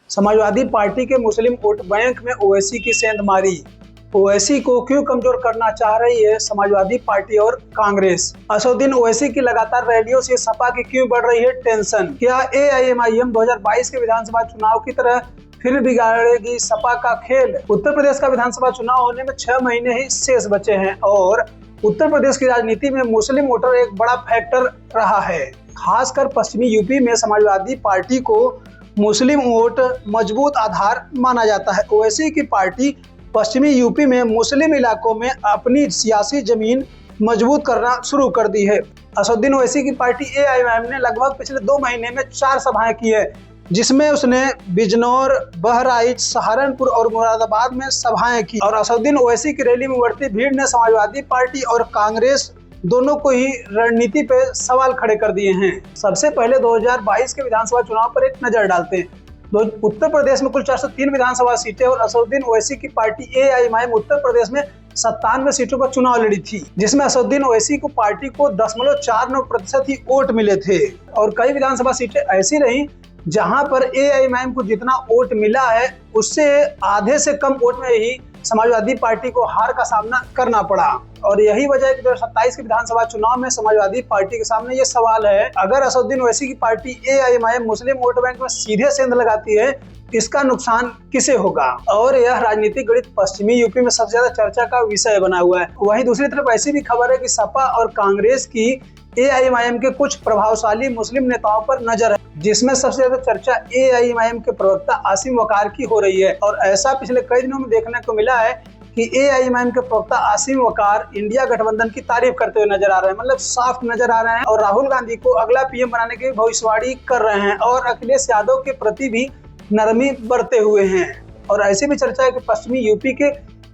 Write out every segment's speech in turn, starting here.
Samajwadi party के मुस्लिम vote bank में ओवैसी की सेंधमारी। ओवैसी को क्यों कमजोर करना चाह रही है समाजवादी पार्टी और कांग्रेस? असदुद्दीन ओवैसी की लगातार रैलियों से सपा की क्यों बढ़ रही है टेंशन? क्या एआईएमआईएम 2022 के विधानसभा चुनाव की तरह फिर बिगाड़ेगी सपा का खेल? उत्तर प्रदेश का विधानसभा चुनाव होने में 6 महीने ही शेष बचे हैं और उत्तर प्रदेश की राजनीति में मुस्लिम वोटर एक बड़ा फैक्टर रहा है। खासकर पश्चिमी यूपी में समाजवादी पार्टी को मुस्लिम वोट मजबूत आधार माना जाता है। ओवैसी की पार्टी पश्चिमी यूपी में मुस्लिम इलाकों में अपनी सियासी जमीन मजबूत करना शुरू कर दी है। असदुद्दीन ओवैसी की पार्टी एआईएमआईएम ने लगभग पिछले 2 महीने में 4 सभाएं की है, जिसमें उसने बिजनौर, बहराइच, सहारनपुर और मुरादाबाद में सभाएं की। और असदुद्दीन ओवैसी की रैली में बढ़ती भीड़ ने समाजवादी पार्टी और कांग्रेस दोनों को ही रणनीति पे सवाल खड़े कर दिए हैं। सबसे पहले 2022 के विधानसभा चुनाव पर एक नजर डालते हैं। उत्तर प्रदेश में कुल 403 विधानसभा सीटें और असदुद्दीन ओवैसी की पार्टी एआईएमआईएम उत्तर प्रदेश में 97 सीटों पर चुनाव लड़ी थी, जिसमें असदुद्दीन ओवैसी को पार्टी को 0.49% ही वोट मिले थे। और कई विधानसभा सीटें ऐसी रही जहां पर एआईएमआईएम को जितना वोट मिला है उससे आधे से कम वोट में ही समाजवादी पार्टी को हार का सामना करना पड़ा। और यही वजह है कि 2027 के विधानसभा चुनाव में समाजवादी पार्टी के सामने ये सवाल है, अगर असदुद्दीन ओवैसी की पार्टी एआईएमआईएम मुस्लिम वोट बैंक में सीधे सेंध लगाती है, इसका नुकसान किसे होगा? और यह राजनीतिक गणित पश्चिमी यूपी में सबसे ज्यादा चर्चा का विषय बना हुआ है। वहीं दूसरी तरफ ऐसी भी खबर है कि सपा और कांग्रेस की एआईएमआईएम के कुछ प्रभावशाली मुस्लिम नेताओं पर नजर है, जिसमें सबसे ज्यादा चर्चा एआईएमआईएम के प्रवक्ता आसिम वकार की हो रही है। और ऐसा पिछले कई दिनों में देखने को मिला है कि एआईएमआईएम के प्रवक्ता आसिम वकार इंडिया गठबंधन की तारीफ करते हुए नजर आ रहे हैं, मतलब साफ नजर आ रहे हैं, और राहुल गांधी को अगला पीएम बनाने की भविष्यवाणी कर रहे हैं और अखिलेश यादव के प्रति भी नरमी बरते हुए हैं। और ऐसी भी चर्चा है कि पश्चिमी यूपी के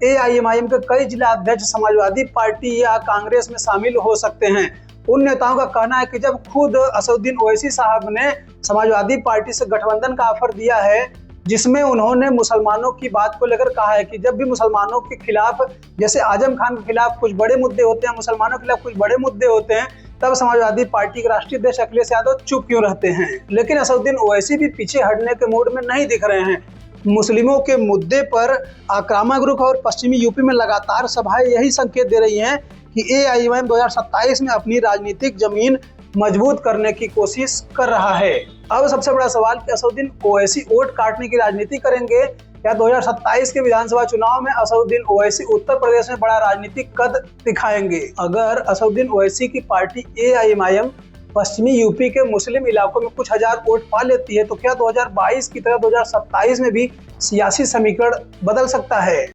एआईएमआईएम के कई जिला अध्यक्ष समाजवादी पार्टी या कांग्रेस में शामिल हो सकते हैं। उन नेताओं का कहना है कि जब खुद असदुद्दीन ओवैसी साहब ने समाजवादी पार्टी से गठबंधन का ऑफर दिया है, जिसमें उन्होंने मुसलमानों की बात को लेकर कहा है कि जब भी मुसलमानों के खिलाफ, जैसे आजम खान के खिलाफ कुछ बड़े मुद्दे होते हैं, मुसलमानों के खिलाफ कुछ बड़े मुद्दे होते हैं, तब समाजवादी पार्टी के राष्ट्रीय अध्यक्ष अखिलेश यादव चुप क्यों रहते हैं? लेकिन असदुद्दीन ओवैसी भी पीछे हटने के मूड में नहीं दिख रहे हैं। मुस्लिमों के मुद्दे पर आक्रामक रुख और पश्चिमी यूपी में लगातार सभाएं यही संकेत दे रही हैं कि एआईएमआईएम 2027 में अपनी राजनीतिक जमीन मजबूत करने की कोशिश कर रहा है। अब सबसे बड़ा सवाल कि असदुद्दीन ओवैसी वोट काटने की राजनीति करेंगे या 2027 के विधानसभा चुनाव में असदुद्दीन ओवैसी उत्तर प्रदेश में बड़ा राजनीतिक कद दिखाएंगे? अगर असदुद्दीन ओवैसी की पार्टी एआईएमआईएम पश्चिमी यूपी के मुस्लिम इलाकों में कुछ हजार वोट पा लेती है, तो क्या 2022 की तरह 2027 में भी सियासी समीकरण बदल सकता है?